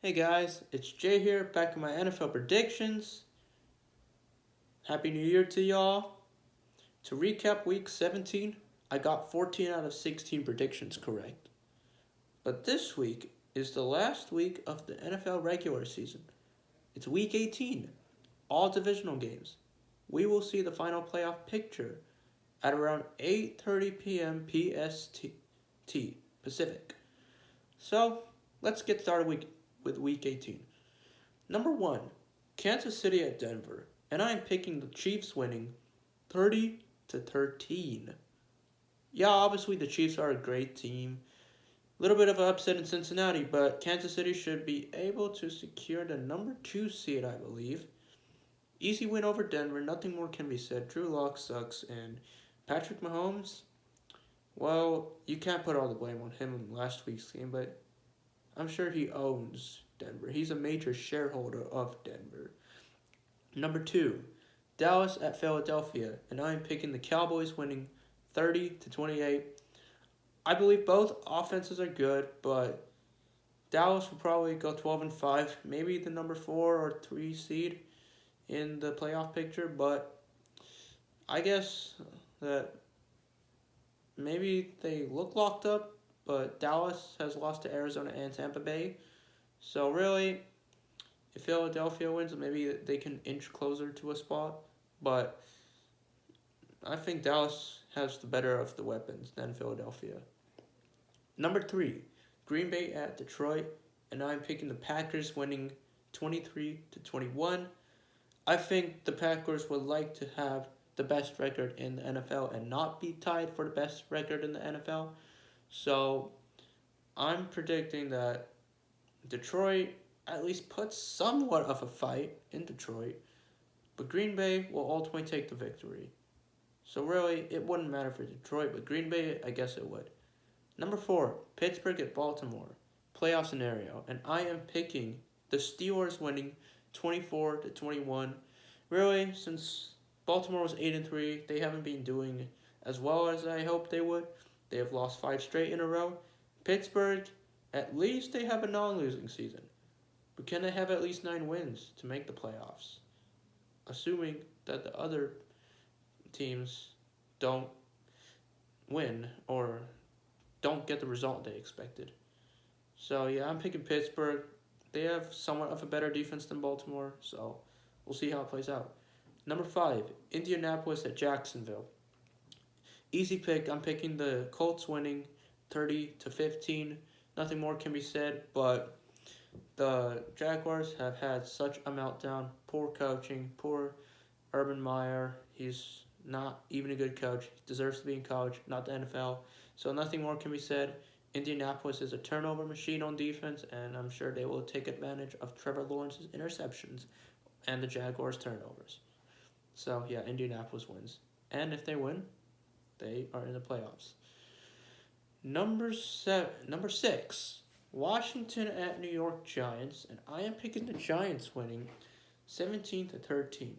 Hey guys, it's Jay here, back with my NFL predictions. Happy New Year to y'all. To recap week 17, I got 14 out of 16 predictions correct. But this week is the last week of the NFL regular season. It's week 18, all divisional games. We will see the final playoff picture at around 8:30 p.m. PST Pacific. So, let's get started with week 18. Number 1, Kansas City at Denver, and I am picking the Chiefs winning 30-13. Yeah, obviously the Chiefs are a great team. A little bit of an upset in Cincinnati, but Kansas City should be able to secure the number 2 seed, I believe. Easy win over Denver, nothing more can be said. Drew Lock sucks, and Patrick Mahomes, well, you can't put all the blame on him in last week's game, but I'm sure he owns Denver. He's a major shareholder of Denver. Number 2, Dallas at Philadelphia, and I am picking the Cowboys winning 30-28. I believe both offenses are good, but Dallas will probably go 12-5, maybe the number 4 or 3 seed in the playoff picture, but I guess that maybe they look locked up, but Dallas has lost to Arizona and Tampa Bay. So really, if Philadelphia wins, maybe they can inch closer to a spot. But I think Dallas has the better of the weapons than Philadelphia. Number 3, Green Bay at Detroit, and I'm picking the Packers winning 23-21. I think the Packers would like to have the best record in the NFL and not be tied for the best record in the NFL. So I'm predicting that Detroit at least puts somewhat of a fight in Detroit, but Green Bay will ultimately take the victory. So really, it wouldn't matter for Detroit, but Green Bay, I guess it would. Number 4, Pittsburgh at Baltimore, playoff scenario, and I am picking the Steelers winning 24-21. Really, since Baltimore was 8-3, they haven't been doing as well as I hoped they would. They have lost 5 straight in a row. Pittsburgh, at least they have a non-losing season. But can they have at least 9 wins to make the playoffs? Assuming that the other teams don't win or don't get the result they expected. So yeah, I'm picking Pittsburgh. They have somewhat of a better defense than Baltimore, so we'll see how it plays out. Number 5, Indianapolis at Jacksonville. Easy pick. I'm picking the Colts winning 30-15. Nothing more can be said, but the Jaguars have had such a meltdown. Poor coaching, poor Urban Meyer. He's not even a good coach. He deserves to be in college, not the NFL. So nothing more can be said. Indianapolis is a turnover machine on defense, and I'm sure they will take advantage of Trevor Lawrence's interceptions and the Jaguars' turnovers. So yeah, Indianapolis wins. And if they win, they are in the playoffs. Number 6, Washington at New York Giants, and I am picking the Giants winning 17-13.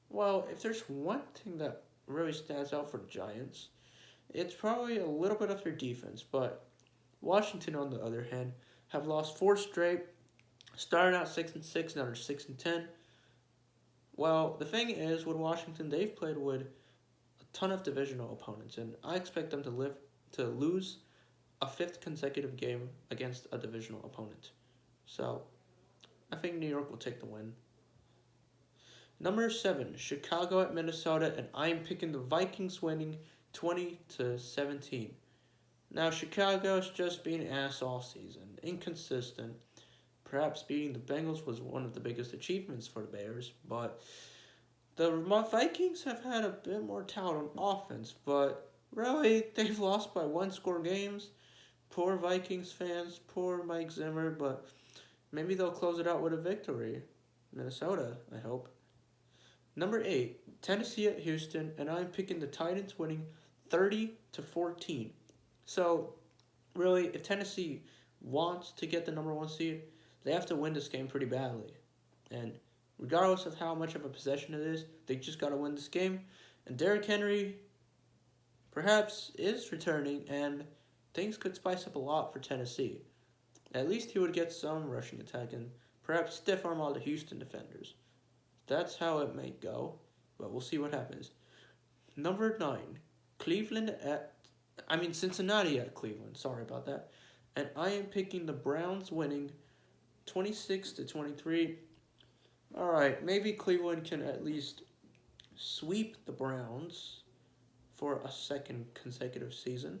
Well, if there's one thing that really stands out for the Giants, it's probably a little bit of their defense, but Washington, on the other hand, have lost 4 straight, starting out 6-6, now they're 6-10. Well, the thing is, with Washington, they've played with a ton of divisional opponents, and I expect them to lose a 5th consecutive game against a divisional opponent. So, I think New York will take the win. Number 7, Chicago at Minnesota, and I am picking the Vikings winning 20-17. Now, Chicago's just been ass all season, inconsistent. Perhaps beating the Bengals was one of the biggest achievements for the Bears, but the Vikings have had a bit more talent on offense, but really, they've lost by 1-score games. Poor Vikings fans, poor Mike Zimmer, but maybe they'll close it out with a victory. Minnesota, I hope. Number 8, Tennessee at Houston, and I'm picking the Titans winning 30-14. So, really, if Tennessee wants to get the number 1 seed, they have to win this game pretty badly. And regardless of how much of a possession it is, they just got to win this game. And Derrick Henry perhaps is returning, and things could spice up a lot for Tennessee. At least he would get some rushing attack and perhaps stiff arm all the Houston defenders. That's how it may go, but we'll see what happens. Number 9, Cleveland at Cincinnati at Cleveland. Sorry about that. And I am picking the Browns winning 26-23. All right, maybe Cleveland can at least sweep the Browns for a second consecutive season.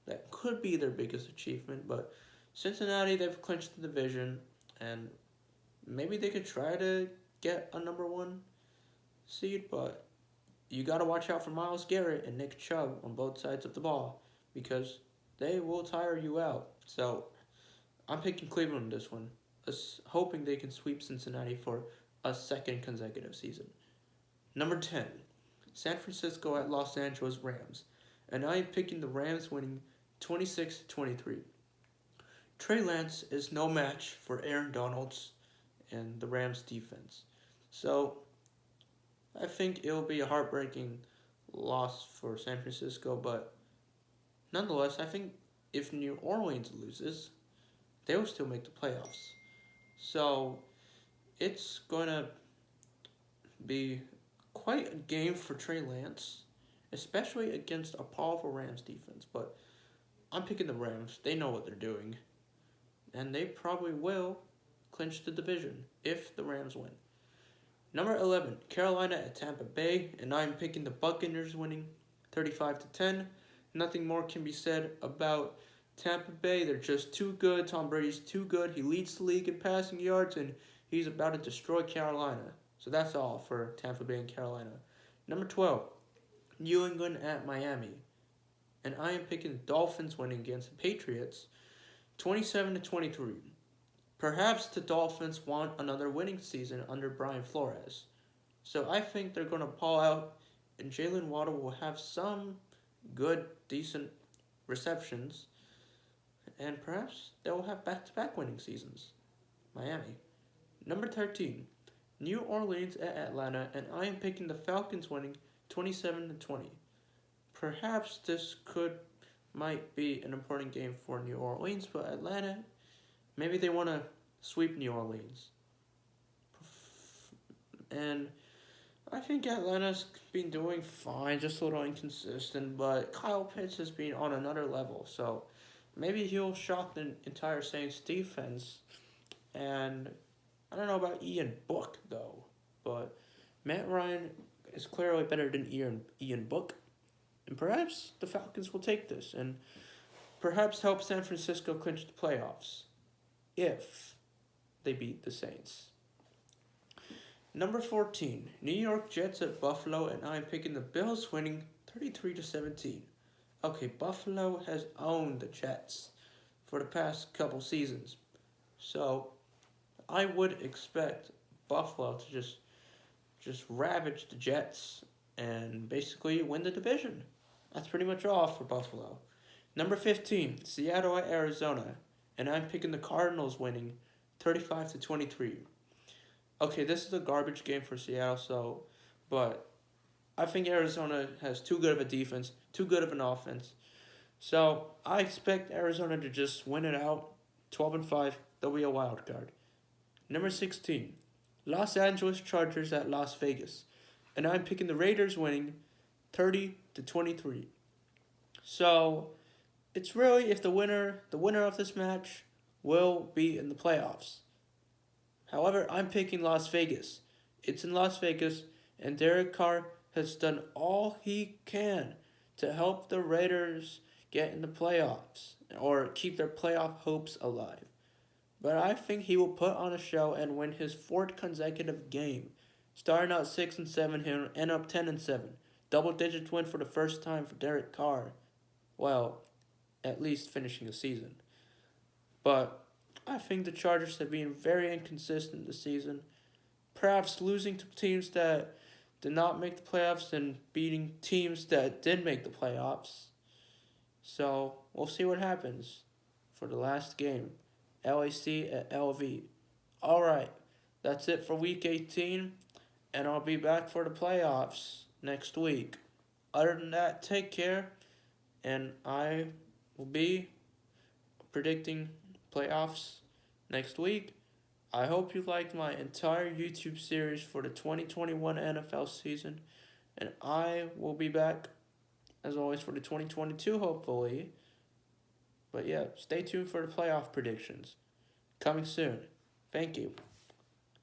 That could be their biggest achievement, but Cincinnati, they've clinched the division, and maybe they could try to get a number 1 seed, but you got to watch out for Myles Garrett and Nick Chubb on both sides of the ball because they will tire you out. So I'm picking Cleveland in this one, hoping they can sweep Cincinnati for a second consecutive season. Number 10, San Francisco at Los Angeles Rams. And I am picking the Rams winning 26-23. Trey Lance is no match for Aaron Donald's and the Rams defense. So I think it'll be a heartbreaking loss for San Francisco, but nonetheless, I think if New Orleans loses, they will still make the playoffs. So it's going to be quite a game for Trey Lance, especially against a powerful Rams defense. But I'm picking the Rams. They know what they're doing. And they probably will clinch the division if the Rams win. Number 11, Carolina at Tampa Bay, and I'm picking the Buccaneers winning 35-10. Nothing more can be said about Tampa Bay. They're just too good. Tom Brady's too good. He leads the league in passing yards, and he's about to destroy Carolina. So that's all for Tampa Bay and Carolina. Number 12, New England at Miami, and I am picking the Dolphins winning against the Patriots 27-23. Perhaps the Dolphins want another winning season under Brian Flores. So I think they're going to ball out, and Jalen Waddle will have some good, decent receptions, and perhaps they'll have back-to-back winning seasons. Miami. Number 13, New Orleans at Atlanta, and I am picking the Falcons winning 27-20. Perhaps this might be an important game for New Orleans, but Atlanta, maybe they want to sweep New Orleans. And I think Atlanta's been doing fine, just a little inconsistent, but Kyle Pitts has been on another level, so maybe he'll shock the entire Saints defense. And I don't know about Ian Book, though, but Matt Ryan is clearly better than Ian Book. And perhaps the Falcons will take this and perhaps help San Francisco clinch the playoffs if they beat the Saints. Number 14, New York Jets at Buffalo, and I'm picking the Bills winning 33-17. Okay, Buffalo has owned the Jets for the past couple seasons. So I would expect Buffalo to just ravage the Jets and basically win the division. That's pretty much all for Buffalo. Number 15, Seattle at Arizona, and I'm picking the Cardinals winning 35-23. Okay, this is a garbage game for Seattle, but I think Arizona has too good of a defense, too good of an offense. So I expect Arizona to just win it out, 12-5. They'll be a wild card. Number 16, Los Angeles Chargers at Las Vegas, and I'm picking the Raiders winning 30-23. So it's really if the winner of this match will be in the playoffs. However, I'm picking Las Vegas. It's in Las Vegas, and Derek Carr has done all he can to help the Raiders get in the playoffs or keep their playoff hopes alive. But I think he will put on a show and win his 4th consecutive game. Starting out 6-7, he'll end up 10-7. Double digits win for the first time for Derek Carr. Well, at least finishing the season. But I think the Chargers have been very inconsistent this season. Perhaps losing to teams that did not make the playoffs and beating teams that did make the playoffs. So we'll see what happens for the last game. LAC at LV. Alright, that's it for week 18, and I'll be back for the playoffs next week. Other than that, take care, and I will be predicting playoffs next week. I hope you liked my entire YouTube series for the 2021 NFL season, and I will be back as always for the 2022, hopefully. But yeah, stay tuned for the playoff predictions coming soon. Thank you.